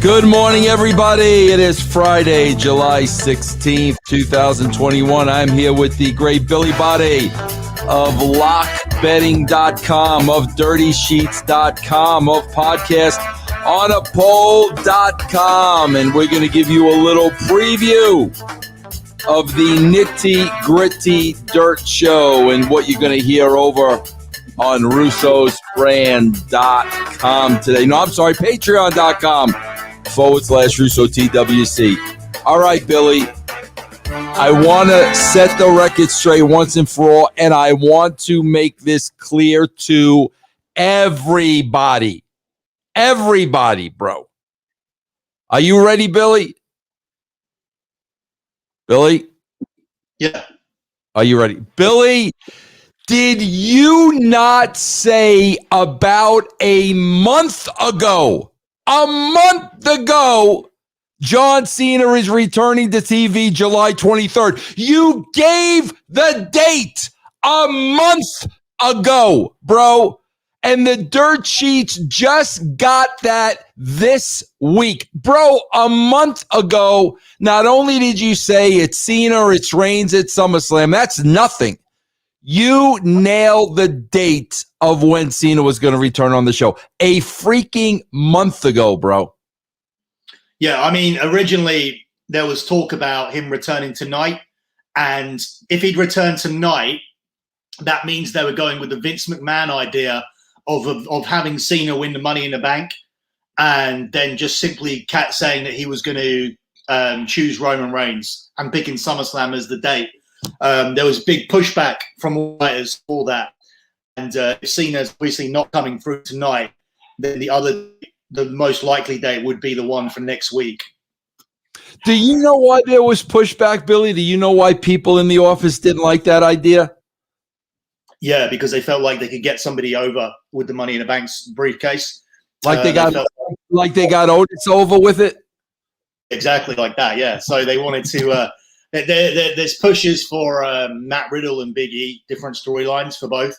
Good morning, everybody. It is Friday, July 16th, 2021. I'm here with the great Billi Bhatti of lockbetting.com, of dirtysheets.com, of podcastonapoll.com. And we're going to give you a little preview of the Nitty Gritty Dirt Show and what you're going to hear over on russosbrand.com today. No, I'm sorry, patreon.com/Russo TWC. All right, Billy. I want to set the record straight once and for all, and I want to make this clear to everybody. Everybody, bro. Are you ready, Billy? Billy? Yeah. Are you ready? Billy, did you not say about a month ago, John Cena is returning to TV July 23rd? You gave the date a month ago, bro. And the dirt sheets just got that this week. Bro, a month ago, not only did you say it's Cena, it's Reigns at SummerSlam, that's nothing. You nailed the date of when Cena was going to return on the show. A freaking month ago, bro. Yeah, I mean, originally there was talk about him returning tonight. And if he'd returned tonight, that means they were going with the Vince McMahon idea of having Cena win the Money in the Bank and then just simply saying that he was going to choose Roman Reigns and picking SummerSlam as the date. There was big pushback from writers for that. And if Cena's obviously not coming through tonight, then the most likely date would be the one for next week. Do you know why there was pushback, Billy? Do you know why people in the office didn't like that idea? Yeah, because they felt like they could get somebody over with the Money in the Bank's briefcase. Like they got Otis over with it? Exactly like that, yeah. So they wanted to there's pushes for Matt Riddle and Big E, different storylines for both.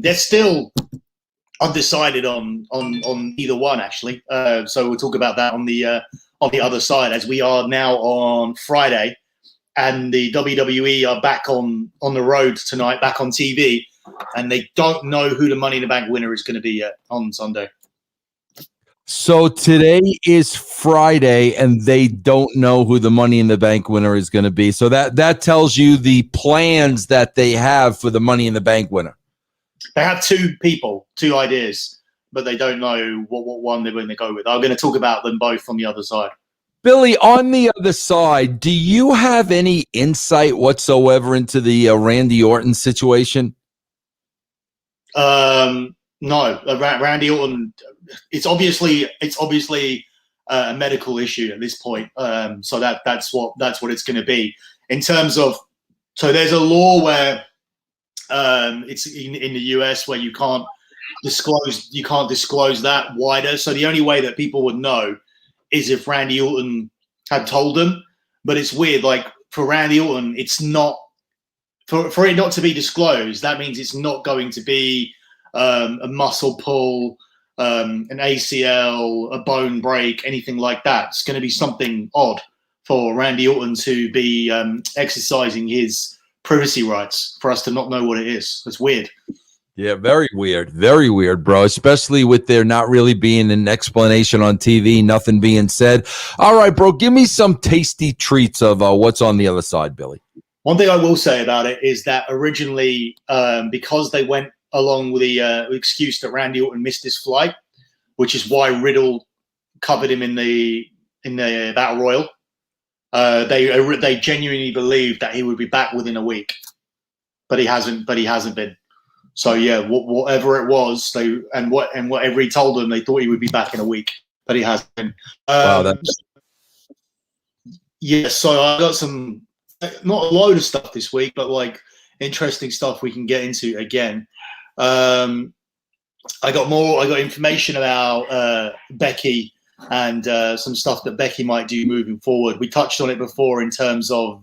They're still undecided on either one, actually. So we'll talk about that on the other side, as we are now on Friday, and the WWE are back on the road tonight, back on TV, and they don't know who the Money in the Bank winner is going to be yet on Sunday. So today is Friday, and they don't know who the Money in the Bank winner is going to be. So that tells you the plans that they have for the Money in the Bank winner. They have two ideas, but they don't know what one they're going to go with. I'm going to talk about them both on the other side. Billy, on the other side, do you have any insight whatsoever into the Randy Orton situation? No, Randy Orton. It's obviously a medical issue at this point. So that's what it's going to be in terms of. So there's a law where it's in the US where you can't disclose that wider. So the only way that people would know is if Randy Orton had told them. But it's weird, like for Randy Orton, it's not for it not to be disclosed. That means it's not going to be a muscle pull, an ACL, a bone break, anything like that. It's going to be something odd for Randy Orton to be exercising his privacy rights for us to not know what it is. It's weird. Yeah, very weird, bro, especially with there not really being an explanation on TV, nothing being said. All right, bro, give me some tasty treats of what's on the other side, Billy. One thing I will say about it is that originally, because they went along with the excuse that Randy Orton missed his flight, which is why Riddle covered him in the Battle Royal, they genuinely believed that he would be back within a week, but he hasn't been. So yeah, whatever it was, whatever he told them, they thought he would be back in a week, but he hasn't. Wow, yeah. So I got some, not a load of stuff this week, but like interesting stuff we can get into again. I got information about Becky and some stuff that Becky might do moving forward. We touched on it before in terms of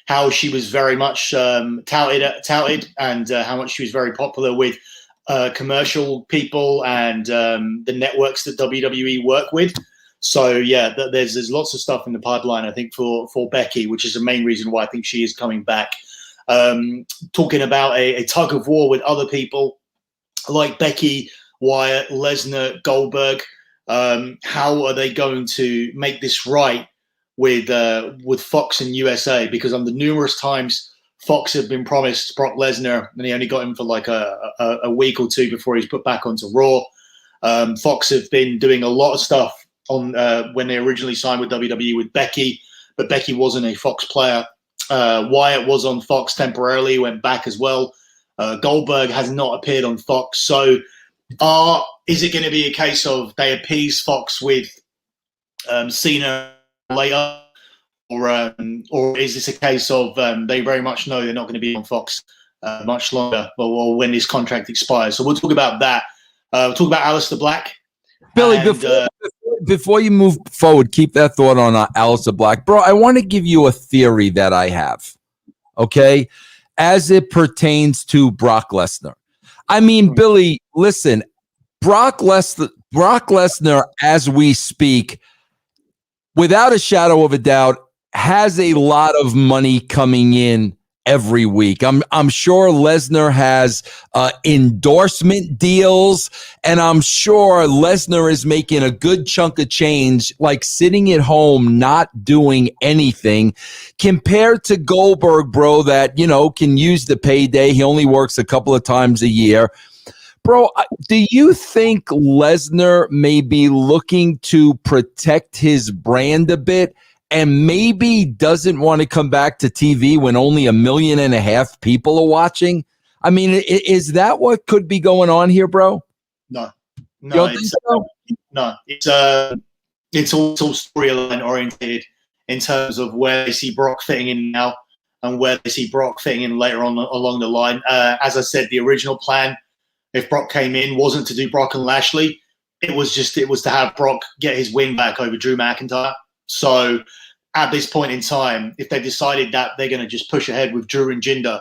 how she was very much touted, and how much she was very popular with commercial people and the networks that WWE work with. So yeah, there's lots of stuff in the pipeline, I think, for Becky, which is the main reason why I think she is coming back. Talking about a tug of war with other people like Becky, Wyatt, Lesnar, Goldberg. How are they going to make this right with Fox and USA? Because on the numerous times Fox have been promised Brock Lesnar, and he only got him for like a week or two before he's put back onto Raw. Fox have been doing a lot of stuff on when they originally signed with WWE with Becky, but Becky wasn't a Fox player. Wyatt was on Fox temporarily, went back as well. Goldberg has not appeared on Fox. So is it going to be a case of they appease Fox with Cena later, or is this a case of they very much know they're not going to be on Fox much longer, or when his contract expires? So we'll talk about that. We'll talk about Aleister Black. Billy, before you move forward, keep that thought on Aleister Black. Bro, I want to give you a theory that I have, okay, as it pertains to Brock Lesnar. I mean, Billy, listen, Brock Lesnar, as we speak, without a shadow of a doubt, has a lot of money coming in every week. I'm sure Lesnar has endorsement deals, and I'm sure Lesnar is making a good chunk of change, like sitting at home not doing anything, compared to Goldberg, bro, that, you know, can use the payday. He only works a couple of times a year. Bro, do you think Lesnar may be looking to protect his brand a bit, and maybe doesn't want to come back to TV when only 1.5 million people are watching? I mean, is that what could be going on here, bro? No, it's all storyline oriented in terms of where they see Brock fitting in now and where they see Brock fitting in later on along the line. As I said, the original plan, if Brock came in, wasn't to do Brock and Lashley. It was to have Brock get his win back over Drew McIntyre. So at this point in time, if they've decided that they're going to just push ahead with Drew and Jinder,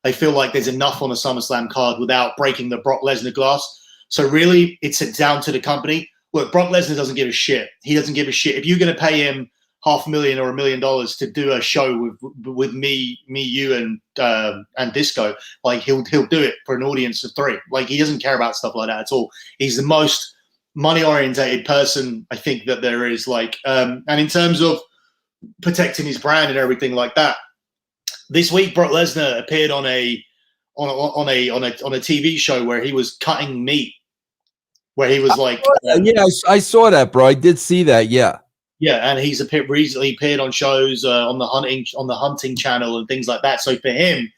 they feel like there's enough on a SummerSlam card without breaking the Brock Lesnar glass. So really, it's down to the company. Look, Brock Lesnar doesn't give a shit. He doesn't give a shit. If you're going to pay him $500,000 or $1 million to do a show with me, you, and Disco, like he'll do it for an audience of 3. Like, he doesn't care about stuff like that at all. He's the most money-orientated person I think that there is. Like, and in terms of protecting his brand and everything like that, this week Brock Lesnar appeared on a TV show where he was cutting meat, where he was like, yeah, I saw that, bro. I did see that. Yeah, and he's recently appeared on shows on the hunting channel and things like that. So for him,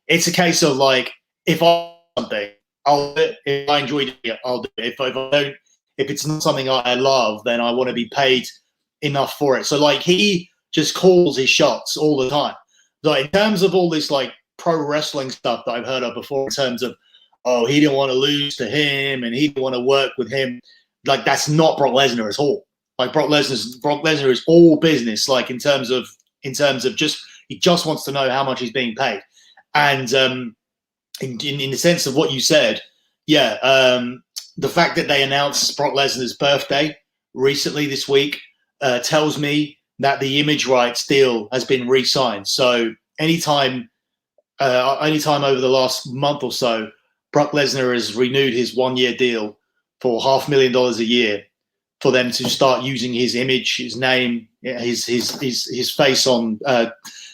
it's a case of like, if I do something, I'll do it. If I enjoy it, I'll do it. If I don't, if it's not something I love, then I want to be paid enough for it. So like, he just calls his shots all the time. Like, in terms of all this like pro wrestling stuff that I've heard of before, in terms of, oh, he didn't want to lose to him and he didn't want to work with him, like, that's not Brock Lesnar at all. Like, Brock Lesnar is all business. Like, in terms of just, he just wants to know how much he's being paid. And in the sense of what you said, yeah, the fact that they announced Brock Lesnar's birthday recently this week tells me that the image rights deal has been re-signed. So anytime over the last month or so, Brock Lesnar has renewed his 1-year deal for $500,000 a year for them to start using his image, his name, his face on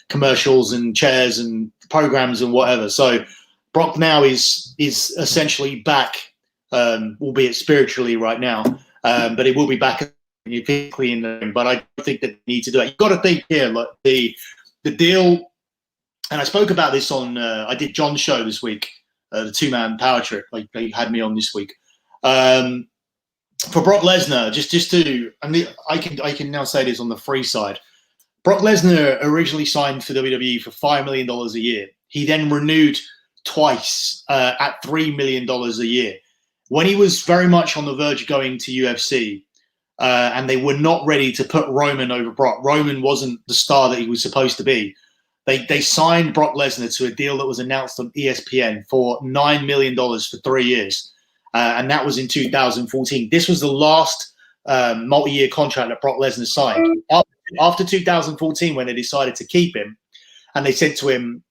commercials and chairs and programs and whatever. So Brock now is essentially back, albeit spiritually right now, but he will be back physically in the ring. But I don't think that they need to do that. You've got to think here, like the deal, and I spoke about this on I did John's show this week, the 2-man power trip. Like, they had me on this week. For Brock Lesnar, just to, I can now say this on the free side. Brock Lesnar originally signed for WWE for $5 million a year. He then renewed twice at $3 million a year. When he was very much on the verge of going to UFC, and they were not ready to put Roman over Brock. Roman wasn't the star that he was supposed to be. They signed Brock Lesnar to a deal that was announced on ESPN for $9 million for 3 years. And that was in 2014. This was the last multi-year contract that Brock Lesnar signed. After 2014, when they decided to keep him, and they said to him,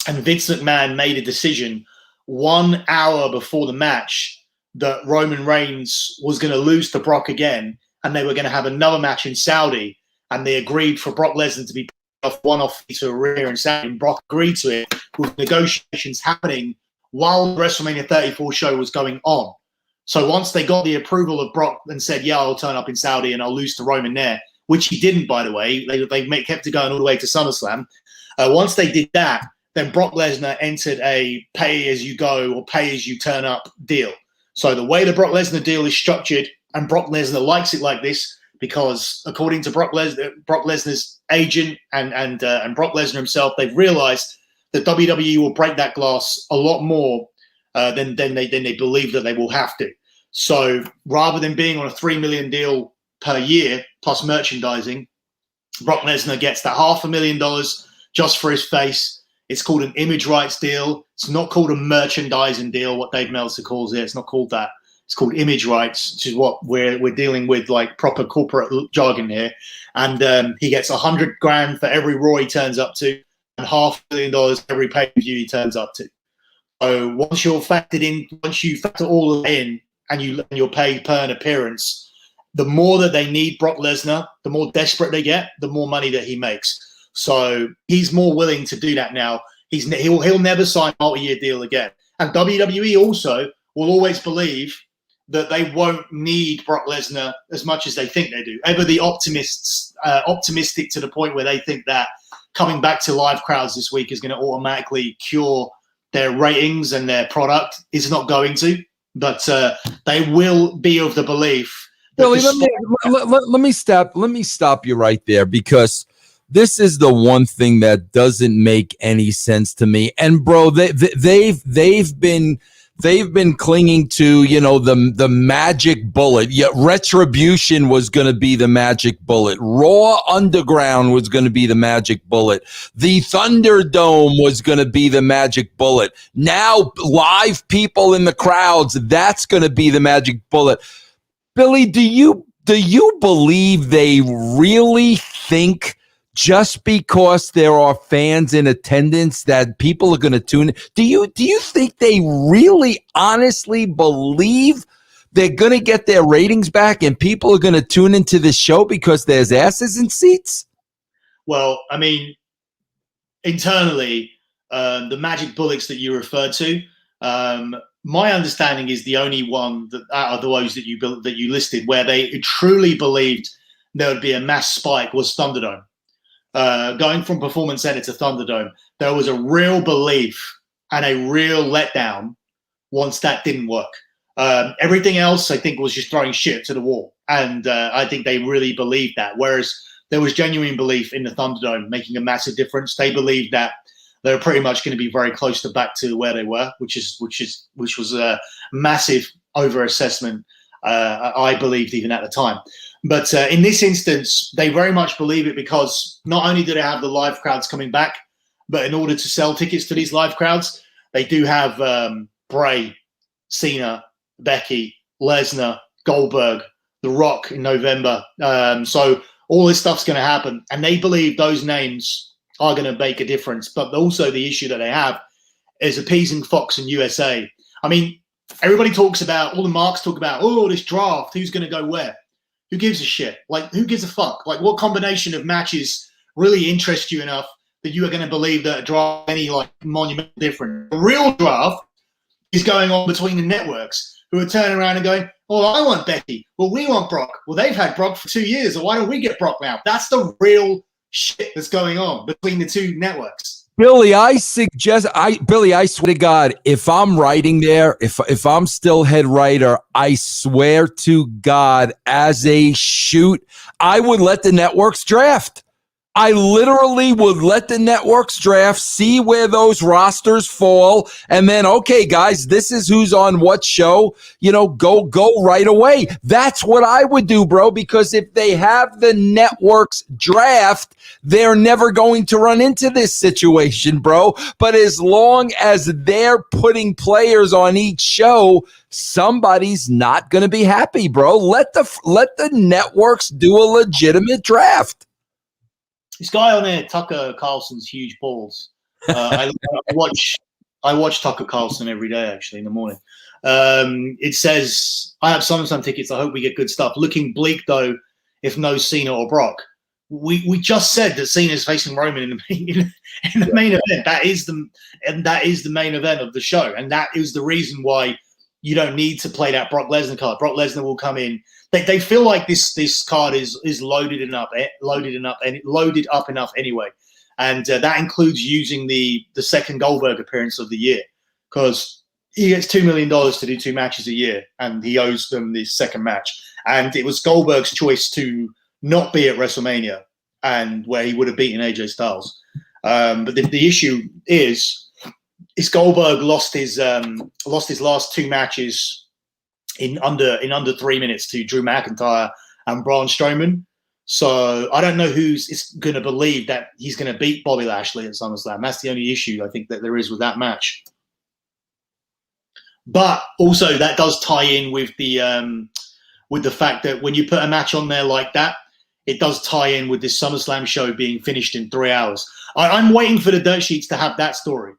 and Vince McMahon made a decision 1 hour before the match that Roman Reigns was going to lose to Brock again, and they were going to have another match in Saudi, and they agreed for Brock Lesnar to be off to a rear in Saudi, and Brock agreed to it with negotiations happening while the WrestleMania 34 show was going on. So once they got the approval of Brock and said, yeah, I'll turn up in Saudi and I'll lose to Roman there, which he didn't, by the way. They kept it going all the way to SummerSlam. Once they did that, then Brock Lesnar entered a pay-as-you-go or pay-as-you-turn-up deal. So the way the Brock Lesnar deal is structured, and Brock Lesnar likes it like this, because according to Brock Lesnar's agent and Brock Lesnar himself, they've realized that WWE will break that glass a lot more than they believe that they will have to. So rather than being on a $3 million deal per year plus merchandising, Brock Lesnar gets that $500,000 just for his face. It's called an image rights deal. It's not called a merchandising deal, what Dave Meltzer calls it. It's not called that. It's called image rights, which is what we're dealing with, like proper corporate jargon here. And he gets $100,000 for every Raw he turns up to, and $500,000 every pay-per-view he turns up to. So once you factor all of that in, and you're paid per an appearance, the more that they need Brock Lesnar, the more desperate they get, the more money that he makes. So he's more willing to do that now. He'll never sign a multi-year deal again. And WWE also will always believe that they won't need Brock Lesnar as much as they think they do. Ever the optimistic to the point where they think that coming back to live crowds this week is going to automatically cure their ratings and their product. Is not going to, but they will be of the belief. Billy, let me stop you right there, because this is the one thing that doesn't make any sense to me. And bro, they've been clinging to, the magic bullet. Yeah, Retribution was going to be the magic bullet. Raw Underground was going to be the magic bullet. The Thunderdome was going to be the magic bullet. Now live people in the crowds, that's going to be the magic bullet. Billy, do you believe they really think just because there are fans in attendance that people are going to tune in? Do you think they really honestly believe they're going to get their ratings back and people are going to tune into this show because there's asses in seats? Well, I mean, internally, the magic bullets that you referred to, my understanding is the only one that out of those that you listed where they truly believed there would be a mass spike was Thunderdome. Going from Performance Center to Thunderdome, there was a real belief and a real letdown once that didn't work. Everything else, I think, was just throwing shit to the wall. And I think they really believed that. Whereas there was genuine belief in the Thunderdome making a massive difference. They believed that they were pretty much going to be very close to back to where they were, which was a massive overassessment, I believed even at the time. But in this instance, they very much believe it because not only do they have the live crowds coming back, but in order to sell tickets to these live crowds, they do have Bray, Cena, Becky, Lesnar, Goldberg, The Rock in November. So all this stuff's going to happen. And they believe those names are going to make a difference. But also the issue that they have is appeasing Fox and USA. I mean, everybody talks about, all the marks talk about, oh, this draft, who's going to go where? Who gives a shit? Like, who gives a fuck? Like, what combination of matches really interest you enough that you are going to believe that a draft any like monumental difference? The real draft is going on between the networks who are turning around and going, oh, I want Becky. Well, we want Brock. Well, they've had Brock for 2 years. So why don't we get Brock now? That's the real shit that's going on between the two networks. Billy, I swear to God, if I'm writing there, if I'm still head writer, I swear to God, as a shoot, I would let the networks draft. I literally would let the networks draft, see where those rosters fall, and then, okay, guys, this is who's on what show, go right away. That's what I would do, bro, because if they have the networks draft, they're never going to run into this situation, bro. But as long as they're putting players on each show, somebody's not going to be happy, bro. Let the networks do a legitimate draft. This guy on there, Tucker Carlson's huge balls. I watch Tucker Carlson every day, actually, in the morning. It says, I have SummerSlam tickets. I hope we get good stuff. Looking bleak, though, if no Cena or Brock. We just said that Cena is facing Roman in the main event. That is the main event of the show. And that is the reason why you don't need to play that Brock Lesnar card. Brock Lesnar will come in. They feel like this card is loaded up enough anyway, and that includes using the second Goldberg appearance of the year, because he gets $2 million to do 2 matches a year, and he owes them the second match. And it was Goldberg's choice to not be at WrestleMania, and where he would have beaten AJ Styles. But the issue is Goldberg lost his last 2 matches in under 3 minutes to Drew McIntyre and Braun Strowman. So I don't know who's going to believe that he's going to beat Bobby Lashley at SummerSlam. That's the only issue I think that there is with that match. But also that does tie in with the fact that when you put a match on there like that, it does tie in with this SummerSlam show being finished in 3 hours. I'm waiting for the dirt sheets to have that story.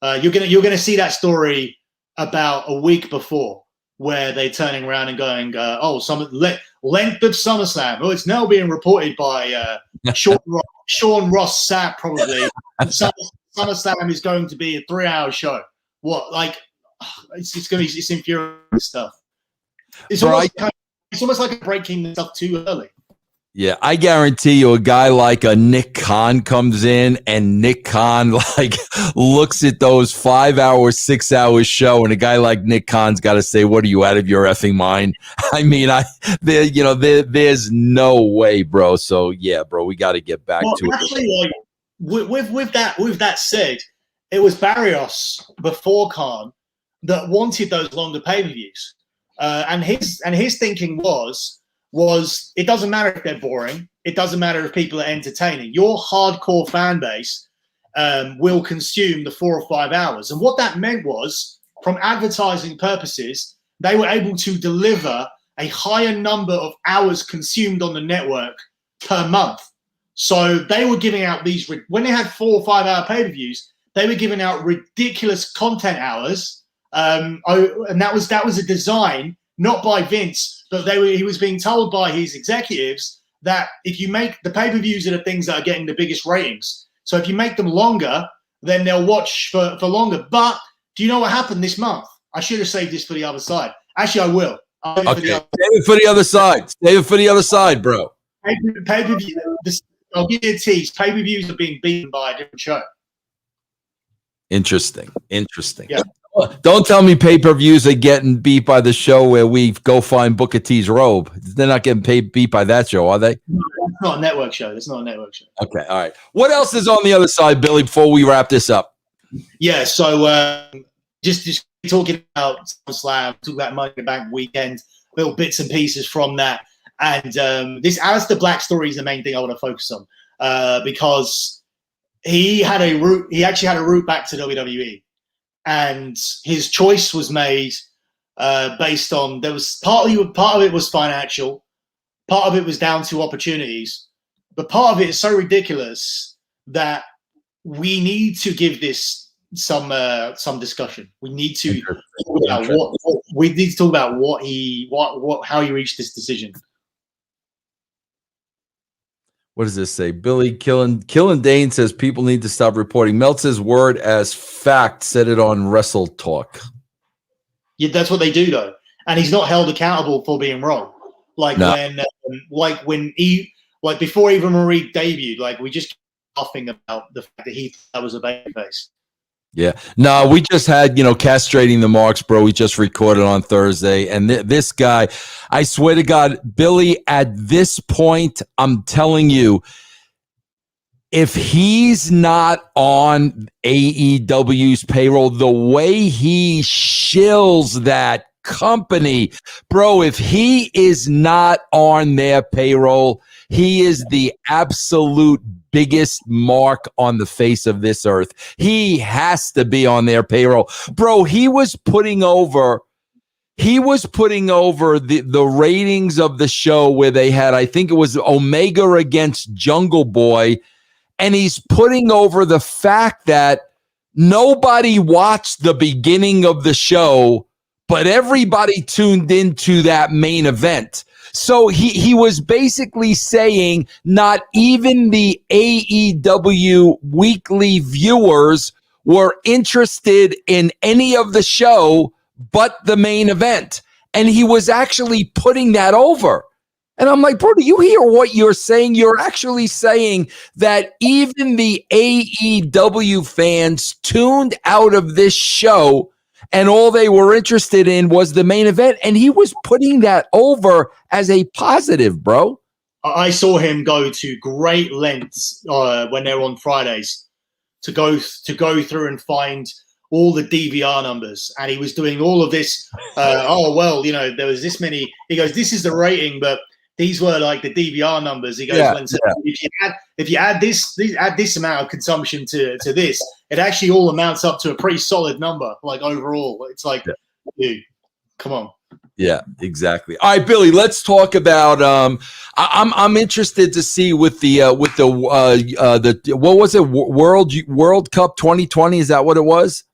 You're gonna see that story about a week before, where they're turning around and going, length of SummerSlam. Oh, it's now being reported by Sean Ross Sapp, probably. SummerSlam is going to be a 3-hour show. What? Like, it's infuriating stuff. It's almost like breaking stuff too early. Yeah, I guarantee you a guy like a Nick Khan comes in, and Nick Khan looks at those 5 hours, 6 hours show, and a guy like Nick Khan's got to say, "What are you, out of your effing mind?" I mean, there's no way, bro. So yeah, bro, we got to get back to actually, it. With that said, it was Barrios before Khan that wanted those longer pay-per-views, and his thinking was it doesn't matter if they're boring. It doesn't matter if people are entertaining. Your hardcore fan base will consume the 4 or 5 hours. And what that meant was, from advertising purposes, they were able to deliver a higher number of hours consumed on the network per month. So they were giving out these, when they had 4 or 5 hour pay-per-views, they were giving out ridiculous content hours. And that was a design, not by Vince, but he was being told by his executives that if you make the pay-per-views are the things that are getting the biggest ratings. So if you make them longer, then they'll watch for longer. But do you know what happened this month? I should have saved this for the other side. Actually, I will. Okay, save it for the other side. Save it for the other side, bro. Pay-per-view. I'll give you a tease. Pay-per-views are being beaten by a different show. Interesting. Yeah. Don't tell me pay-per-views are getting beat by the show where we go find Booker T's robe. They're not getting beat by that show, are they? No, that's not a network show. Okay, all right. What else is on the other side, Billy, before we wrap this up? Yeah, so just talking about SummerSlam, talking about Money in the Bank weekend, little bits and pieces from that. And this Aleister Black story is the main thing I want to focus on, because he actually had a route back to WWE. And his choice was made based on, there was part of it was financial, part of it was down to opportunities, but part of it is so ridiculous that we need to give this some discussion. We need to talk about how he reached this decision. What does this say? Billy Killen Dane says people need to stop reporting Meltzer's word as fact. Said it on Wrestle Talk. Yeah, that's what they do though, and he's not held accountable for being wrong. Before Eva Marie debuted, we just laughing about the fact that he thought that was a babyface. Yeah. No, we just had, castrating the marks, bro. We just recorded on Thursday. And this guy, I swear to God, Billy, at this point, I'm telling you, if he's not on AEW's payroll, the way he shills that company, bro, if he is not on their payroll, he is the absolute biggest mark on the face of this earth. He has to be on their payroll. Bro, he was putting over the ratings of the show where they had, I think it was Omega against Jungle Boy, and he's putting over the fact that nobody watched the beginning of the show, but everybody tuned into that main event. So he was basically saying not even the AEW weekly viewers were interested in any of the show but the main event. And he was actually putting that over. And I'm like, bro, do you hear what you're saying? You're actually saying that even the AEW fans tuned out of this show and all they were interested in was the main event. And he was putting that over as a positive, bro. I saw him go to great lengths when they were on Fridays to go through and find all the DVR numbers, and he was doing all of this. Oh well, there was this many. He goes, "This is the rating, but these were like the DVR numbers." He goes, if you add this amount of consumption to this, it actually all amounts up to a pretty solid number. Like overall, it's like, dude, come on. Yeah, exactly. All right, Billy, let's talk about I'm interested to see with the what was it, World Cup 2020, is that what it was?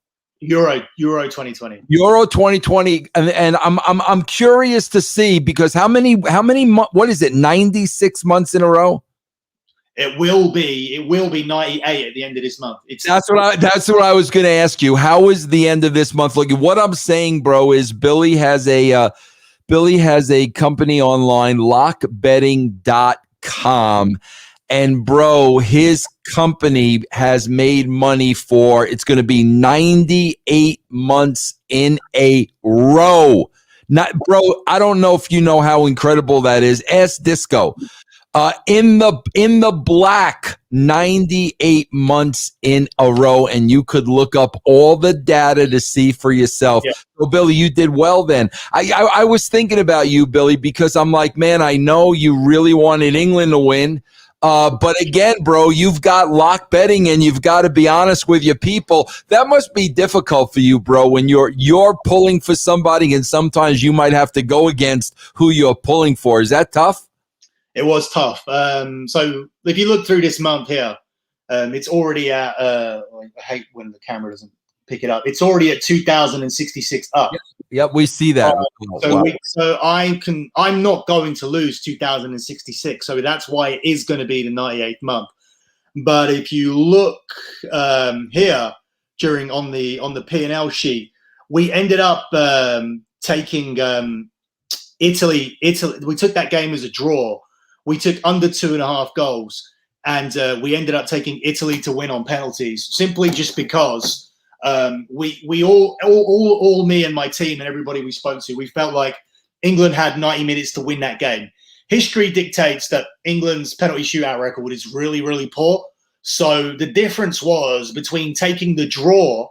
Euro 2020. Euro 2020, and I'm curious to see, because how many what is it, 96 months in a row? It will be 98 at the end of this month. That's what I was going to ask you. How is the end of this month looking? What I'm saying, bro, is Billy has a company online, lockbetting.com, and bro, his company has made money for, it's going to be 98 months in a row. Bro, I don't know if you know how incredible that is. Ask Disco. In the black, 98 months in a row, and you could look up all the data to see for yourself. Yeah. So, Billy, you did well then. I was thinking about you, Billy, because I'm like, man, I know you really wanted England to win. But again, bro, you've got lock betting, and you've got to be honest with your people. That must be difficult for you, bro, when you're pulling for somebody, and sometimes you might have to go against who you're pulling for. Is that tough? It was tough. So if you look through this month here, it's already at, I hate when the camera doesn't pick it up. It's already at 2,066 up. Yep, we see that. I'm not going to lose 2,066. So that's why it is going to be the 98th month. But if you look here on the P&L sheet, we ended up taking Italy. We took that game as a draw. We took under 2.5 goals, and we ended up taking Italy to win on penalties, simply just because we all me and my team and everybody we spoke to, we felt like England had 90 minutes to win that game. History dictates that England's penalty shootout record is really, really poor. So the difference was between taking the draw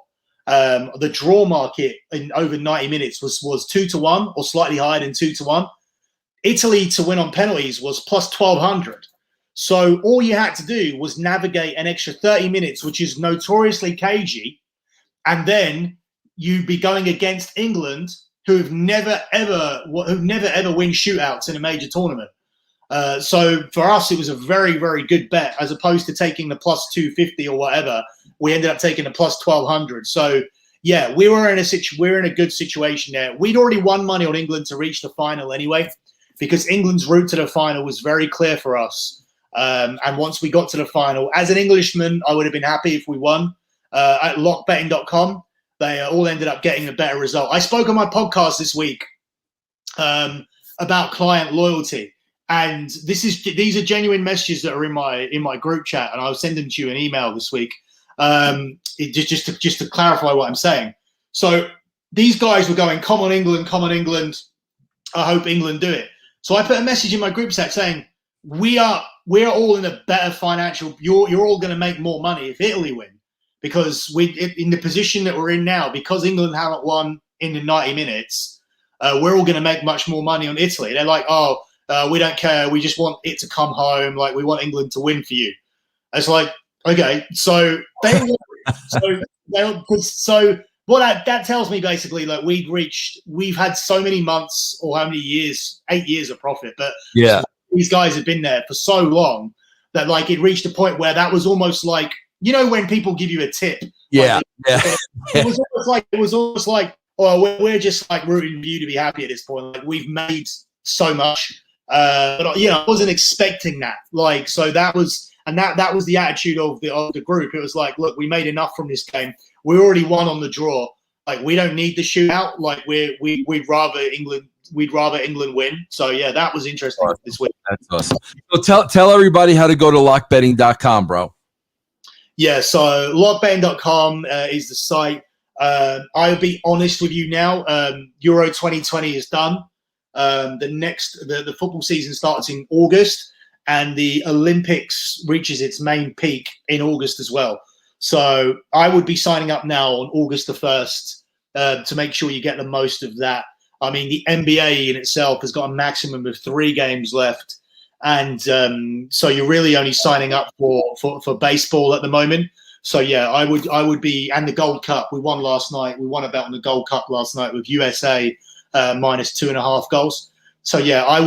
market in over 90 minutes was 2-1 or slightly higher than 2-1. Italy to win on penalties was plus 1,200. So all you had to do was navigate an extra 30 minutes, which is notoriously cagey, and then you'd be going against England, who've never ever win shootouts in a major tournament. So for us, it was a very, very good bet, as opposed to taking the plus 250 or whatever. We ended up taking the plus 1,200. So yeah, we're in a good situation there. We'd already won money on England to reach the final anyway, because England's route to the final was very clear for us. And once we got to the final, as an Englishman, I would have been happy if we won. At lockbetting.com, they all ended up getting a better result. I spoke on my podcast this week about client loyalty. And these are genuine messages that are in my group chat, and I'll send them to you in email this week. Just to clarify what I'm saying. So these guys were going, come on England, I hope England do it. So I put a message in my group chat saying, we are we're all in a better financial. You're all going to make more money if Italy win, because in the position that we're in now, because England haven't won in the 90 minutes, we're all going to make much more money on Italy. They're like, oh, we don't care. We just want it to come home. Like, we want England to win for you. It's like, okay, so what that tells me basically, like, we've had so many months, or how many years, 8 years of profit, but yeah, these guys have been there for so long that, like, it reached a point where that was almost like, you know, when people give you a tip. Yeah, like, It was almost like, oh, we're just like rooting for you to be happy at this point. Like, we've made so much, but you know, I wasn't expecting that. Like, so that was the attitude of the group. It was like, look, we made enough from this game. We already won on the draw. Like, we don't need the shootout. Like, we'd rather England win. So yeah, that was interesting this week. That's awesome. So tell everybody how to go to lockbetting.com, bro. Yeah, so lockbetting.com is the site. I'll be honest with you now. Euro 2020 is done. The football season starts in August, and the Olympics reaches its main peak in August as well. So I would be signing up now on August the 1st to make sure you get the most of that. I mean, the NBA in itself has got a maximum of 3 games left. And so you're really only signing up for baseball at the moment. So yeah, I would be, and the Gold Cup. We won last night. We won a bet on the Gold Cup last night with USA minus 2.5 goals. So yeah, I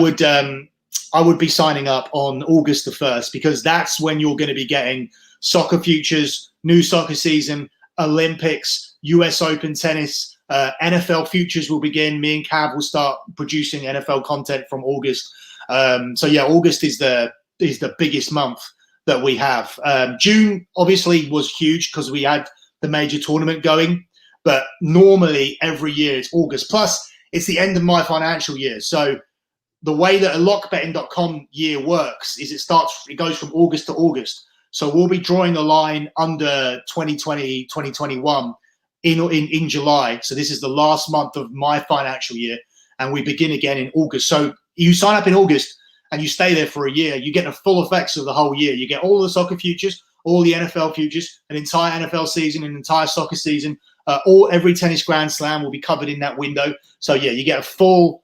would be signing up on August the 1st, because that's when you're going to be getting soccer futures, new soccer season, Olympics, US Open tennis, NFL futures will begin. Me and Cav will start producing NFL content from August. So yeah, August is the biggest month that we have. June obviously was huge because we had the major tournament going, but normally every year it's August. Plus, it's the end of my financial year. So the way that a lockbetting.com year works is it goes from August to August. So we'll be drawing the line under 2020, 2021 in July. So this is the last month of my financial year, and we begin again in August. So you sign up in August and you stay there for a year. You get the full effects of the whole year. You get all the soccer futures, all the NFL futures, an entire NFL season, an entire soccer season. Every tennis Grand Slam will be covered in that window. So yeah, you get a full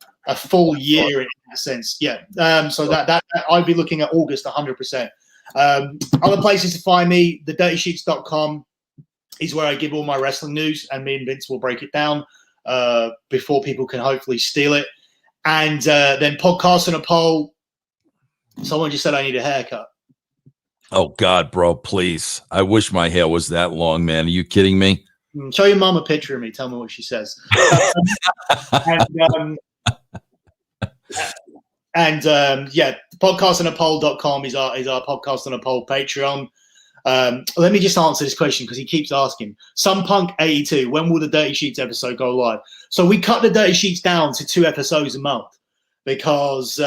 year in that sense. Yeah. So that I'd be looking at August 100%. Other places to find me, thedirtysheets.com is where I give all my wrestling news, and me and Vince will break it down before people can hopefully steal it. And then Podcast and a Poll. Someone just said I need a haircut. Oh, God, bro, please. I wish my hair was that long, man. Are you kidding me? Show your mom a picture of me. Tell me what she says. Yeah, podcastandapoll.com is our Podcast and a Poll Patreon. Let me just answer this question because he keeps asking. Sunpunk82, when will the Dirty Sheets episode go live? So we cut the Dirty Sheets down to 2 episodes a month because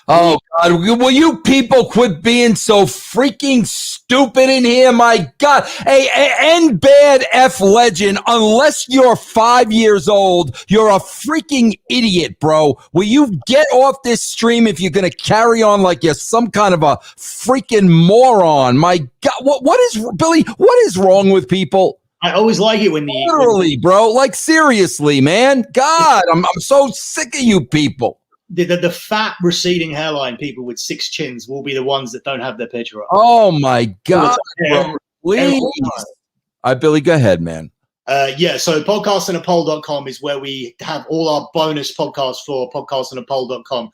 oh, God, will you people quit being so freaking stupid in here? My God. Hey, N Bad F Legend, unless you're 5 years old, you're a freaking idiot, bro. Will you get off this stream if you're going to carry on like you're some kind of a freaking moron? My God, what is, Billy, what is wrong with people? I always like it when literally, bro, like seriously, man. God, I'm so sick of you people. The fat receding hairline people with 6 chins will be the ones that don't have their picture up. Oh my God, bro, please. All right, Billy, go ahead, man. Yeah, so podcastandapoll.com is where we have all our bonus podcasts for podcastandapoll.com.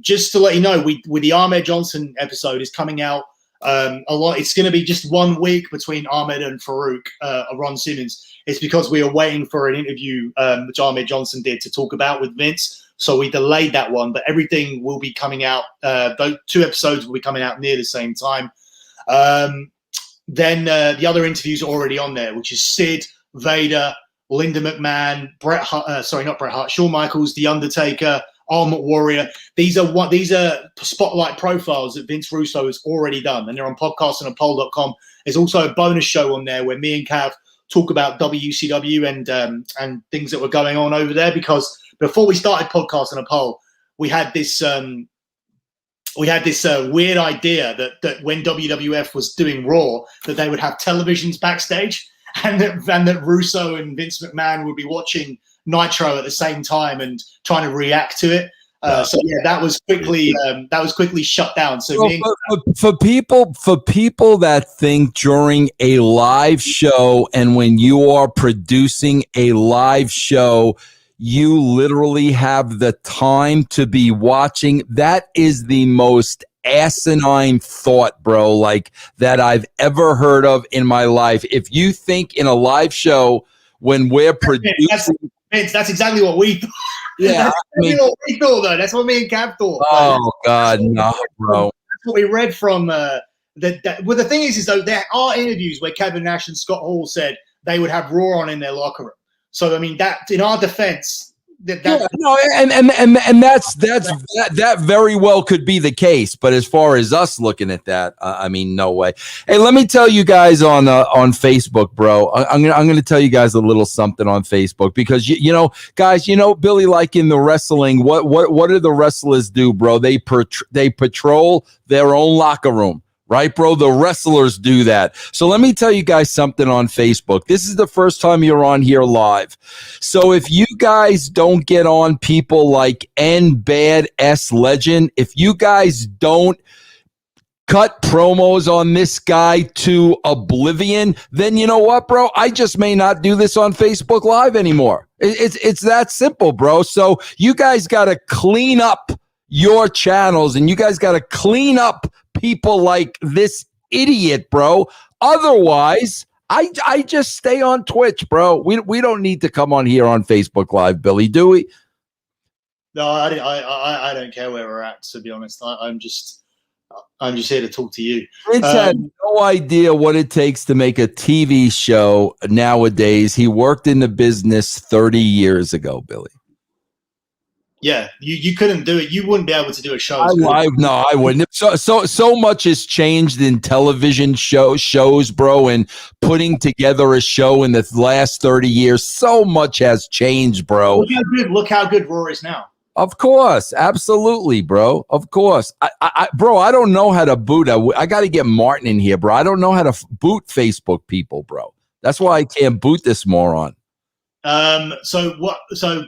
Just to let you know, with the Ahmed Johnson episode is coming out a lot. It's going to be just 1 week between Ahmed and Farouk, Ron Simmons. It's because we are waiting for an interview which Ahmed Johnson did to talk about with Vince. So we delayed that one, but everything will be coming out. Those 2 episodes will be coming out near the same time. Then the other interviews are already on there, which is Sid, Vader, Linda McMahon, not Bret Hart, Shawn Michaels, The Undertaker, Ultimate Warrior. These are spotlight profiles that Vince Russo has already done, and they're on podcastandapoll.com. There's also a bonus show on there where me and Cav talk about WCW and things that were going on over there, because before we started Podcast and a Poll, we had this we had this weird idea that when WWF was doing Raw, that they would have televisions backstage, and that Russo and Vince McMahon would be watching Nitro at the same time and trying to react to it. So yeah, that was quickly shut down. So for people that think during a live show and when you are producing a live show, you literally have the time to be watching. That is the most asinine thought, bro, like that I've ever heard of in my life. If you think in a live show when we're producing, that's exactly what we thought. Yeah, that's what we thought, though. That's what me and Cav thought. Oh God, no, bro. That's what we read from well, the thing is though, there are interviews where Kevin Nash and Scott Hall said they would have Raw on in their locker room. So I mean, that in our defense, that very well could be the case. But as far as us looking at that, I mean, no way. Hey, let me tell you guys on Facebook, bro. I'm gonna tell you guys a little something on Facebook because you know, guys, you know, Billy, like in the wrestling, what do the wrestlers do, bro? They patrol their own locker room. Right, bro? The wrestlers do that. So let me tell you guys something on Facebook. This is the first time you're on here live. So if you guys don't get on people like Bad S Legend, if you guys don't cut promos on this guy to oblivion, then you know what, bro? I just may not do this on Facebook Live anymore. It's that simple, bro. So you guys got to clean up your channels and you guys got to clean up people like this idiot, bro. Otherwise, I just stay on Twitch, bro. We don't need to come on here on Facebook Live, Billy, do we? No, I don't care where we're at, to be honest. I'm just here to talk to you. Vince had no idea what it takes to make a TV show nowadays. He worked in the business 30 years ago, Billy. Yeah, you couldn't do it. You wouldn't be able to do a show. No, I wouldn't. So much has changed in television shows, bro, and putting together a show in the last 30 years. So much has changed, bro. Look how good Raw is now. Of course, absolutely, bro. Of course, bro. I don't know how to boot. I got to get Martin in here, bro. I don't know how to boot Facebook people, bro. That's why I can't boot this moron. So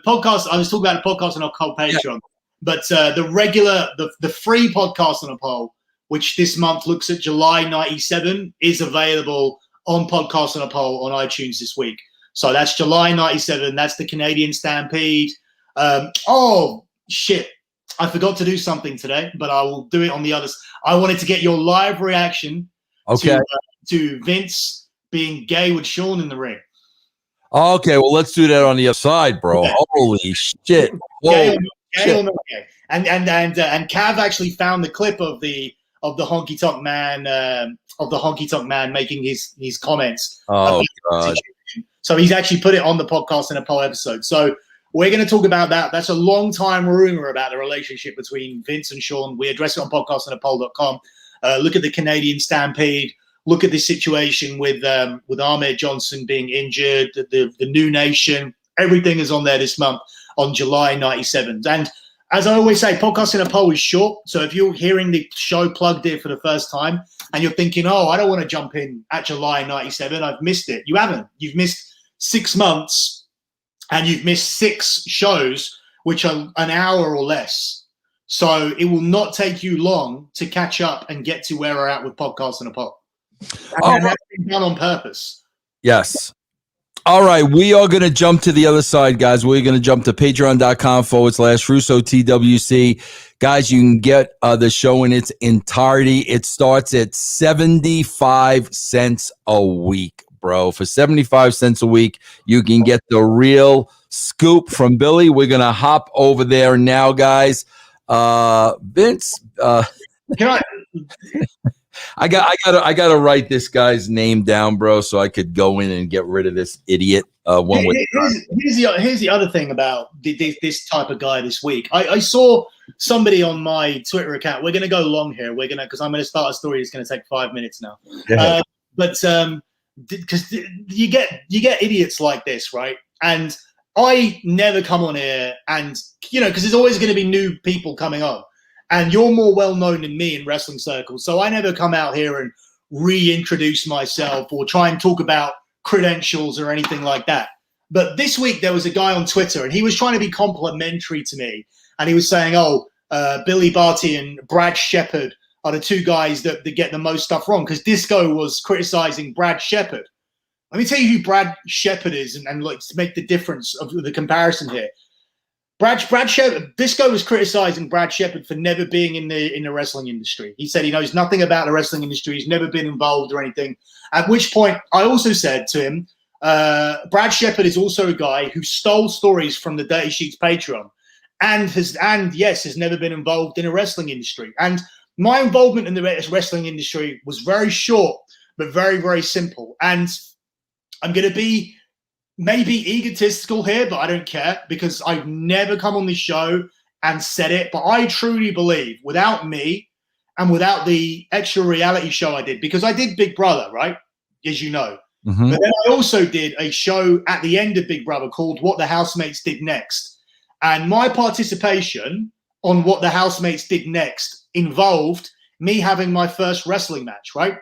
podcast, I was talking about a podcast on our cold Patreon, but the free podcast on a poll, which this month looks at July 97, is available on podcast on a poll on iTunes this week. So that's July 97. That's the Canadian Stampede. Oh shit. I forgot to do something today, but I will do it on the others. I wanted to get your live reaction to Vince being gay with Sean in the ring. Okay, well, let's do that on the other side, bro. Yeah. Holy shit! Gay or not gay? And Cav actually found the clip of the honky tonk man making his comments. Oh God! So he's actually put it on the podcast in a poll episode. So we're going to talk about that. That's a long time rumor about the relationship between Vince and Sean. We address it on podcastinapoll.com. Look at the Canadian Stampede. Look at the situation with Ahmed Johnson being injured, the New Nation. Everything is on there this month on July 97. And as I always say, Podcast in a Poll is short. So if you're hearing the show plugged in for the first time and you're thinking, oh, I don't want to jump in at July 97, I've missed it. You haven't. You've missed 6 months and you've missed 6 shows, which are an hour or less. So it will not take you long to catch up and get to where we're at with Podcast in a Poll. And that's been done on purpose. Yes. All right. We are going to jump to the other side, guys. We're going to jump to patreon.com/Russo TWC. Guys, you can get the show in its entirety. It starts at 75 cents a week, bro. For 75 cents a week, you can get the real scoop from Billy. We're going to hop over there now, guys. Vince. Can I... I gotta write this guy's name down, bro, so I could go in and get rid of this idiot. Here's the other thing about this type of guy this week. I saw somebody on my Twitter account. We're gonna go long here. Because I'm gonna start a story that's gonna take 5 minutes now. Yeah. Because you get idiots like this, right? And I never come on here, and because there's always going to be new people coming on. and you're more well known than me in wrestling circles. So I never come out here and reintroduce myself or try and talk about credentials or anything like that. But this week there was a guy on Twitter and he was trying to be complimentary to me. And he was saying, Billi Bhatti and Brad Shepard are the two guys that get the most stuff wrong, because Disco was criticizing Brad Shepard. Let me tell you who Brad Shepard is, and like to make the difference of the comparison here. Brad Shepard, Disco was criticizing Brad Shepard for never being in the wrestling industry. He said he knows nothing about the wrestling industry. He's never been involved or anything. At which point I also said to him, Brad Shepard is also a guy who stole stories from the Dirty Sheets Patreon and has never been involved in a wrestling industry. And my involvement in the wrestling industry was very short, but very, very simple. And I'm going to be maybe egotistical here, but I don't care, because I've never come on this show and said it. But I truly believe without me and without the extra reality show I did, because I did Big Brother, right? As you know. Mm-hmm. But then I also did a show at the end of Big Brother called What the Housemates Did Next. And my participation on What the Housemates Did Next involved me having my first wrestling match, right?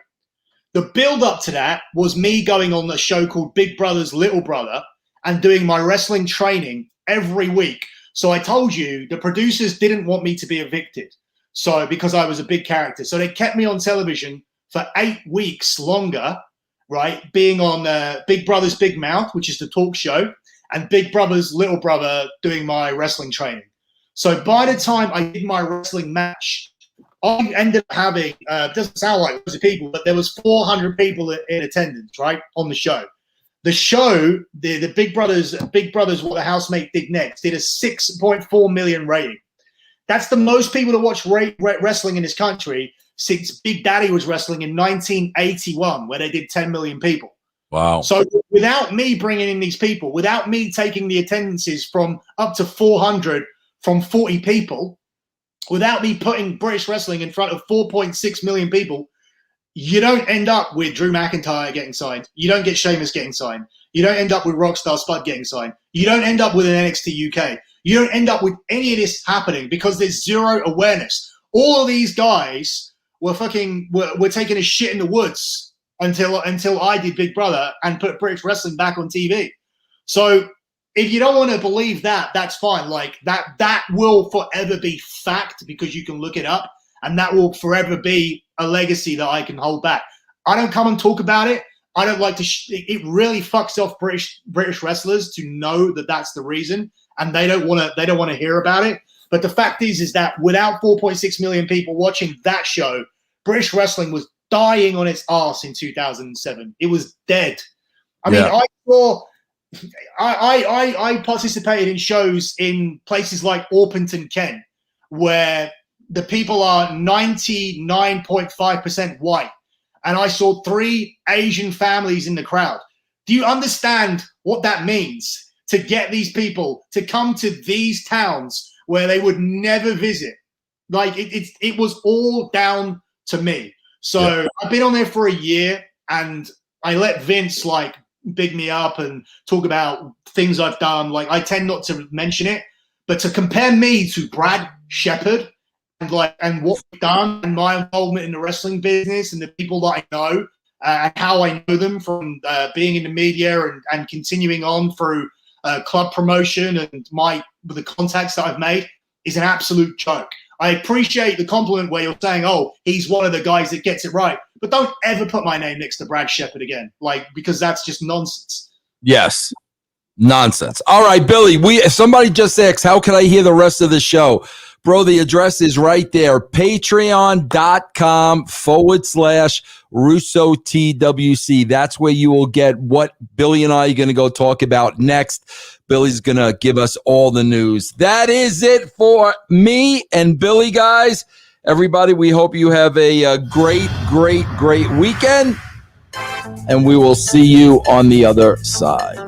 The build up to that was me going on a show called Big Brother's Little Brother and doing my wrestling training every week. So I told you the producers didn't want me to be evicted. So because I was a big character. So they kept me on television for 8 weeks longer, right? Being on Big Brother's Big Mouth, which is the talk show, and Big Brother's Little Brother doing my wrestling training. So by the time I did my wrestling match, I ended up having, doesn't sound like loads of people, but there was 400 people in attendance, right, on the show. The show, the Big Brothers What the Housemate Did Next, did a 6.4 million rating. That's the most people to watch wrestling in this country since Big Daddy was wrestling in 1981, where they did 10 million people. Wow. So without me bringing in these people, without me taking the attendances from up to 400 from 40 people, without me putting British wrestling in front of 4.6 million people, you don't end up with Drew McIntyre getting signed. You don't get Sheamus getting signed. You don't end up with Rockstar Spud getting signed. You don't end up with an NXT UK. You don't end up with any of this happening because there's zero awareness. All of these guys were taking a shit in the woods until I did Big Brother and put British wrestling back on TV. So if you don't want to believe that, that's fine. Like that will forever be fact, because you can look it up, and that will forever be a legacy that I can hold back. I don't come and talk about it. I don't like to. It really fucks off British wrestlers to know that that's the reason, and they don't want to hear about it. But the fact is that without 4.6 million people watching that show, British wrestling was dying on its ass in 2007. It was dead. I mean, I participated in shows in places like Orpington, Kent, where the people are 99.5% white. And I saw 3 Asian families in the crowd. Do you understand what that means? To get these people to come to these towns where they would never visit. Like it was all down to me. So I've been on there for a year, and I let Vince like big me up and talk about things I've done. Like I tend not to mention it, but to compare me to Brad Shepard and what we've done and my involvement in the wrestling business and the people that I know and how I know them from being in the media and continuing on through club promotion and the contacts that I've made is an absolute joke. I appreciate the compliment where you're saying, oh, he's one of the guys that gets it right. But don't ever put my name next to Brad Shepard again, because that's just nonsense. Yes. Nonsense. All right, Billy, somebody just asked, how can I hear the rest of the show? Bro, the address is right there. Patreon.com/Russo TWC. That's where you will get what Billy and I are going to go talk about next. Billy's going to give us all the news. That is it for me and Billy, guys. Everybody, we hope you have a great, great, great weekend. And we will see you on the other side.